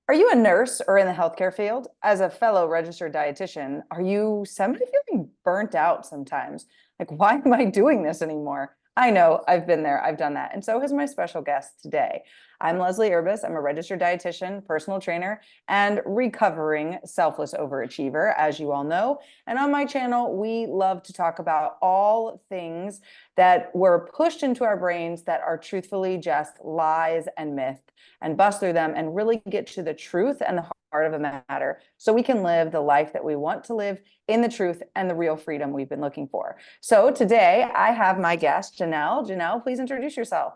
Are you a nurse or in the healthcare field? As a fellow registered dietitian, are you somebody feeling burnt out sometimes? Like, why am I doing this anymore? I know I've been there, I've done that. And so has my special guest today. I'm Leslie Urbis. I'm a registered dietitian, personal trainer, and recovering selfless overachiever, as you all know. And on my channel, we love to talk about all things that were pushed into our brains that are truthfully just lies and myth, and bust through them and really get to the truth and the heart of the matter so we can live the life that we want to live in the truth and the real freedom we've been looking for. So today I have my guest, Janelle. Janelle, please introduce yourself.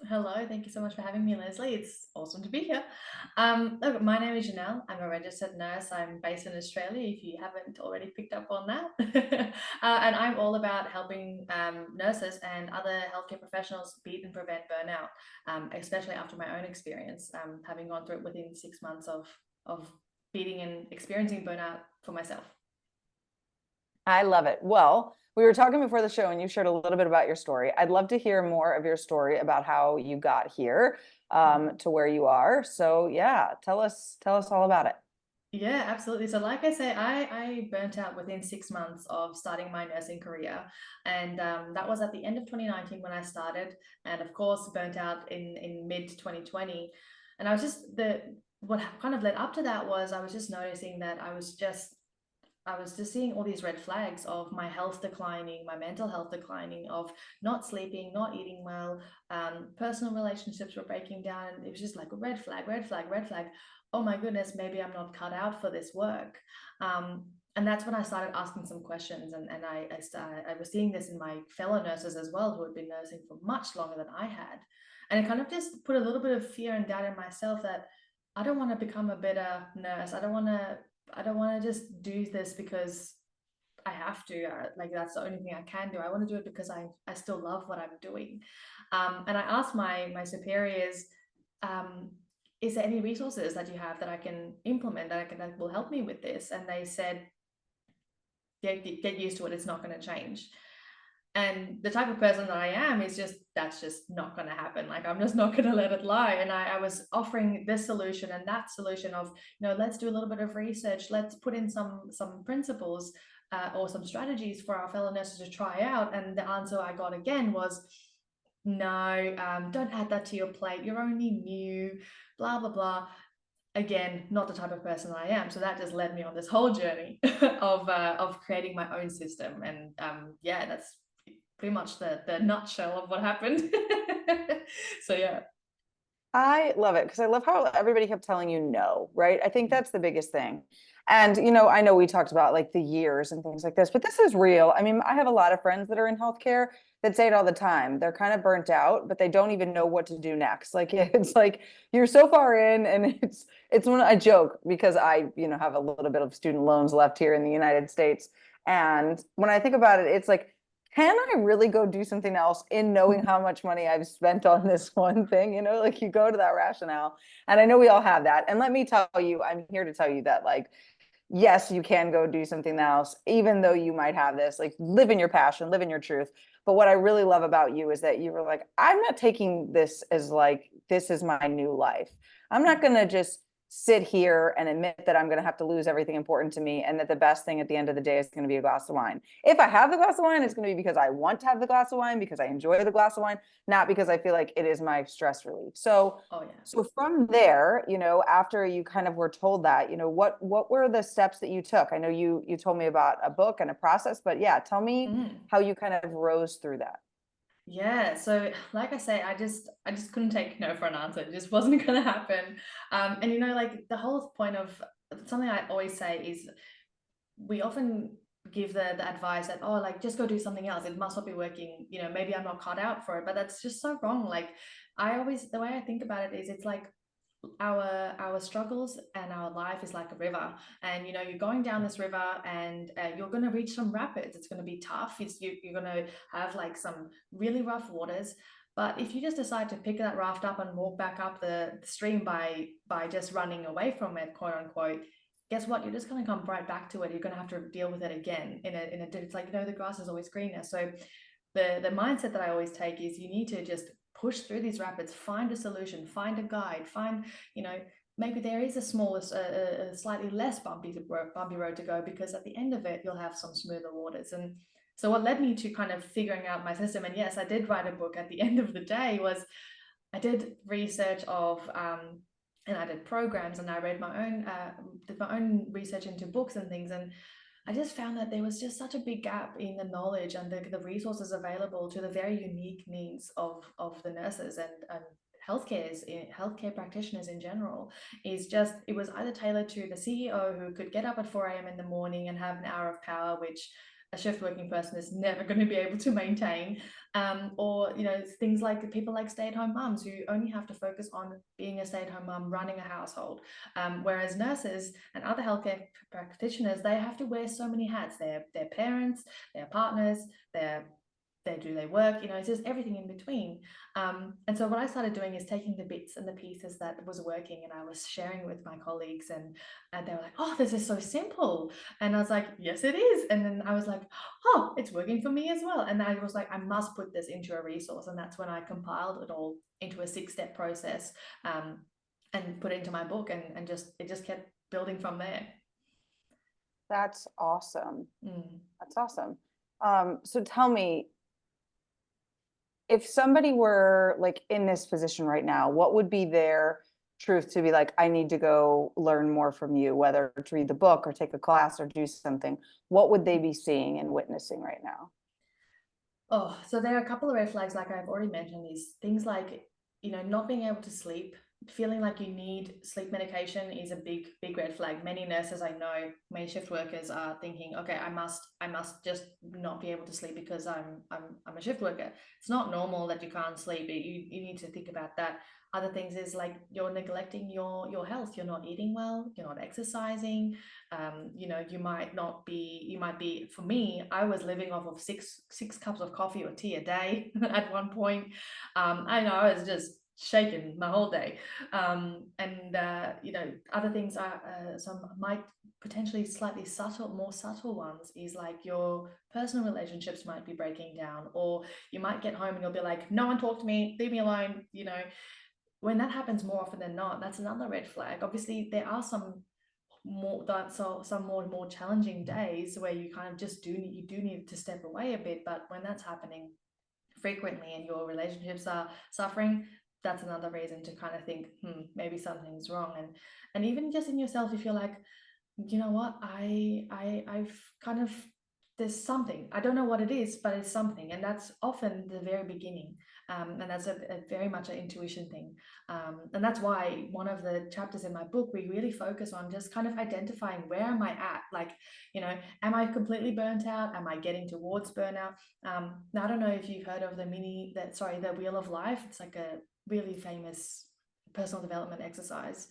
Hello, thank you so much for having me, Leslie. It's awesome to be here. Look, my name is Janelle. I'm a registered nurse. I'm based in Australia, if you haven't already picked up on that. And I'm all about helping nurses and other healthcare professionals beat and prevent burnout, especially after my own experience, having gone through it within 6 months of beating and experiencing burnout for myself. I love it. Well, we were talking before the show and you shared a little bit about your story. I'd love to hear more of your story about how you got here to where you are. So yeah, tell us all about it. Yeah, absolutely. So like I say, I burnt out within 6 months of starting my nursing career. And that was at the end of 2019 when I started. And of course, burnt out in mid 2020. And I was just what kind of led up to that was I was just noticing that I was just seeing all these red flags of my health declining, my mental health declining, of not sleeping, not eating well, personal relationships were breaking down. And it was just like red flag, red flag, red flag. Oh my goodness, maybe I'm not cut out for this work. And that's when I started asking some questions. And I was seeing this in my fellow nurses as well, who had been nursing for much longer than I had. And it kind of just put a little bit of fear and doubt in myself that I don't want to become a better nurse. I don't want to just do this because I have to. Like that's the only thing I can do. I want to do it because I still love what I'm doing. And I asked my superiors, um, is there any resources that you have that I can implement that will help me with this? And they said, get used to it. It's not going to change. And the type of person that I am is just that's just not going to happen. Like I'm just not going to let it lie. And I was offering this solution and that solution of, let's do a little bit of research, let's put in some principles or some strategies for our fellow nurses to try out. And the answer I got again was, no, don't add that to your plate, you're only new, blah blah blah. Again, not the type of person I am. So that just led me on this whole journey of creating my own system. And yeah, that's pretty much the nutshell of what happened. So yeah. I love it because I love how everybody kept telling you no, right? I think that's the biggest thing. And, I know we talked about like the years and things like this, but this is real. I mean, I have a lot of friends that are in healthcare that say it all the time. They're kind of burnt out, but they don't even know what to do next. Like it's like you're so far in and it's when I joke because I, have a little bit of student loans left here in the United States. And when I think about it, it's like can I really go do something else in knowing how much money I've spent on this one thing? Like you go to that rationale. And I know we all have that. And let me tell you, I'm here to tell you that, like, yes, you can go do something else, even though you might have this, like, live in your passion, live in your truth. But what I really love about you is that you were like, I'm not taking this as like, this is my new life. I'm not going to just sit here and admit that I'm going to have to lose everything important to me and that the best thing at the end of the day is going to be a glass of wine. If I have the glass of wine, it's going to be because I want to have the glass of wine, because I enjoy the glass of wine, not because I feel like it is my stress relief. So, Oh yeah. so from there, after you kind of were told that, what were the steps that you took? I know you told me about a book and a process, but yeah, tell me Mm. how you kind of rose through that. Yeah, so like I say, I just couldn't take no for an answer. It just wasn't gonna happen. And like the whole point of something I always say is we often give the advice that, oh, like just go do something else, it must not be working, maybe I'm not cut out for it. But that's just so wrong. Like the way I think about it is it's like our struggles and our life is like a river, and you're going down this river, and you're going to reach some rapids. It's going to be tough. You're going to have like some really rough waters. But if you just decide to pick that raft up and walk back up the stream by just running away from it, quote unquote, guess what? You're just going to come right back to it. You're going to have to deal with it again in a it's like, the grass is always greener. So the mindset that I always take is you need to just push through these rapids, find a solution, find a guide, find, you know, maybe there is a slightly less bumpy road to go, because at the end of it, you'll have some smoother waters. And so what led me to kind of figuring out my system, and yes, I did write a book at the end of the day, was I did research of, and I did programs, and I read did my own research into books and things. And I just found that there was just such a big gap in the knowledge and the resources available to the very unique needs of the nurses and healthcare practitioners in general. It was either tailored to the CEO who could get up at 4 a.m. in the morning and have an hour of power, which a shift working person is never going to be able to maintain, or things like people like stay-at-home mums who only have to focus on being a stay-at-home mum running a household, whereas nurses and other healthcare practitioners, they have to wear so many hats. They're parents, they're partners, they work, it's just everything in between. And so what I started doing is taking the bits and the pieces that was working, and I was sharing with my colleagues, and they were like, oh, this is so simple. And I was like, yes, it is. And then I was like, oh, it's working for me as well. And I was like, I must put this into a resource. And that's when I compiled it all into a 6-step process, and put it into my book, and it just kept building from there. That's awesome. Mm. That's awesome. So tell me, if somebody were like in this position right now, what would be their truth to be like, I need to go learn more from you, whether to read the book or take a class or do something? What would they be seeing and witnessing right now? Oh, so there are a couple of red flags, like I've already mentioned, these things like, not being able to sleep, feeling like you need sleep medication is a big, big red flag. Many nurses I know, many shift workers are thinking, okay, I must just not be able to sleep because I'm a shift worker. It's not normal that you can't sleep. You need to think about that. Other things is like you're neglecting your health. You're not eating well. You're not exercising. You might be, for me, I was living off of six cups of coffee or tea a day at one point. I know I was just shaken my whole day. Other things are, some might potentially slightly more subtle ones is like your personal relationships might be breaking down, or you might get home and you'll be like, no one talk to me, leave me alone. When that happens more often than not, that's another red flag. Obviously, there are some more challenging days where you kind of just do need to step away a bit. But when that's happening frequently and your relationships are suffering, that's another reason to kind of think, maybe something's wrong. And even just in yourself, if you're like, you know what, I've kind of, there's something, I don't know what it is, but it's something. And that's often the very beginning. And that's a very much an intuition thing. And that's why one of the chapters in my book, we really focus on just kind of identifying, where am I at? Like, am I completely burnt out? Am I getting towards burnout? Now, I don't know if you've heard of the Wheel of Life. It's like a really famous personal development exercise.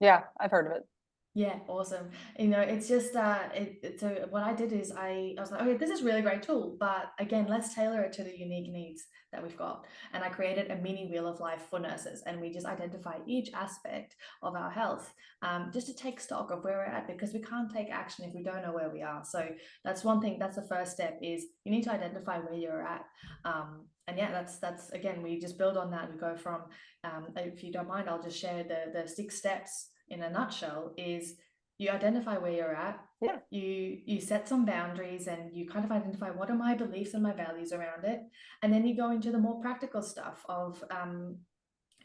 Yeah, I've heard of it. Yeah, awesome. It's just so what I did is I was like, okay, this is a really great tool, but again, let's tailor it to the unique needs that we've got. And I created a mini wheel of life for nurses, and we just identify each aspect of our health, just to take stock of where we're at, because we can't take action if we don't know where we are. So that's one thing. That's the first step, is you need to identify where you're at. And yeah, that's again, we just build on that. We go from, if you don't mind, I'll just share the 6 steps in a nutshell. Is you identify where you're at. Yeah. You set some boundaries, and you kind of identify, what are my beliefs and my values around it. And then you go into the more practical stuff of,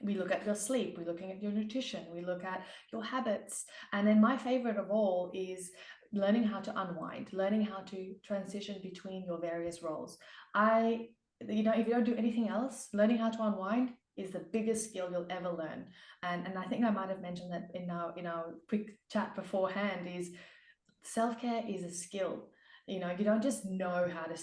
we look at your sleep, we're looking at your nutrition, we look at your habits. And then my favorite of all is learning how to unwind, learning how to transition between your various roles. If you don't do anything else, learning how to unwind is the biggest skill you'll ever learn. And I think I might have mentioned that in our quick chat beforehand, is self-care is a skill. You don't just know how to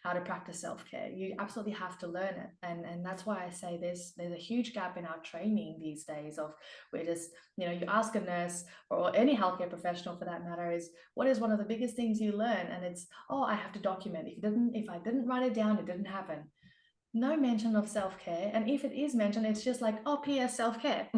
how to practice self-care. You absolutely have to learn it. And that's why I say there's a huge gap in our training these days. Of, we're just, you ask a nurse or any healthcare professional for that matter, is what is one of the biggest things you learn? And it's, oh, I have to document. If I didn't write it down, it didn't happen. no mention of self-care. And if it is mentioned, it's just like, oh, PS self-care.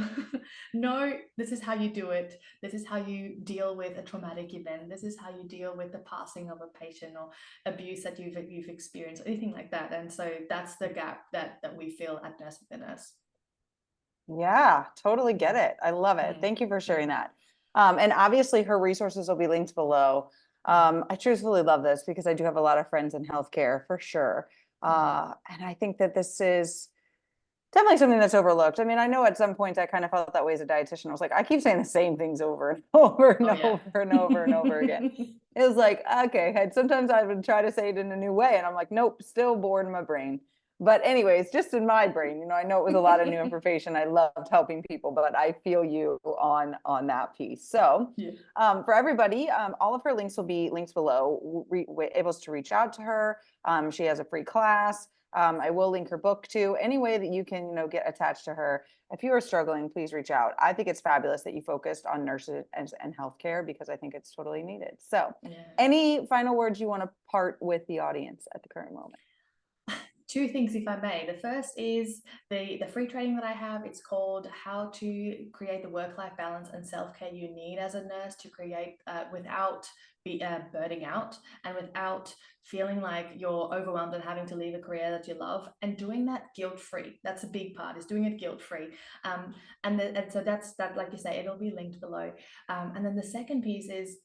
No, this is how you do it. This is how you deal with a traumatic event. This is how you deal with the passing of a patient or abuse that you've experienced, or anything like that. And so that's the gap that we feel at Nurse with the Nurse. Yeah, totally get it. I love it. Mm. Thank you for sharing Mm. that. And obviously her resources will be linked below. I truthfully love this because I do have a lot of friends in healthcare for sure. And I think that this is definitely something that's overlooked. I mean, I know at some point I kind of felt that way as a dietitian. I was like, I keep saying the same things over and over and Oh yeah. over and over and over again. It was like, okay, and sometimes I would try to say it in a new way, and I'm like, nope, still bored in my brain. But anyways, just in my brain, you know, I know it was a lot of new information. I loved helping people, but I feel you on that piece. So Yeah. for everybody, all of her links will be links below. Able to reach out to her. She has a free class. I will link her book too. Any way that you can, you know, get attached to her. If you are struggling, please reach out. I think it's fabulous that you focused on nurses and healthcare because I think it's totally needed. So, Yeah. any final words you want to part with the audience at the current moment? Two things, if I may. The first is the free training that I have. It's called How to Create the Work-Life Balance and Self-Care You Need as a Nurse to create without burning out and without feeling like you're overwhelmed and having to leave a career that you love, and doing that guilt-free. That's a big part, is doing it guilt-free. And so that's that, like you say, it'll be linked below. And then the second piece is,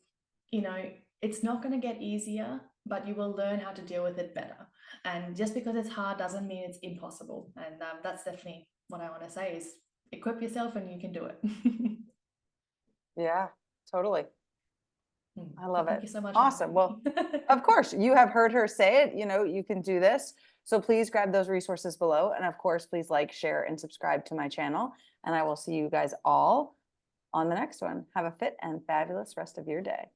you know, it's not going to get easier, but you will learn how to deal with it better. And just because it's hard doesn't mean it's impossible. And that's definitely what I want to say, is equip yourself and you can do it. Yeah, totally. I love Thank it. you so much, Awesome. Melanie. Well, of course, you have heard her say it, you know, you can do this. So please grab those resources below. And of course, please like, share, and subscribe to my channel. And I will see you guys all on the next one. Have a fit and fabulous rest of your day.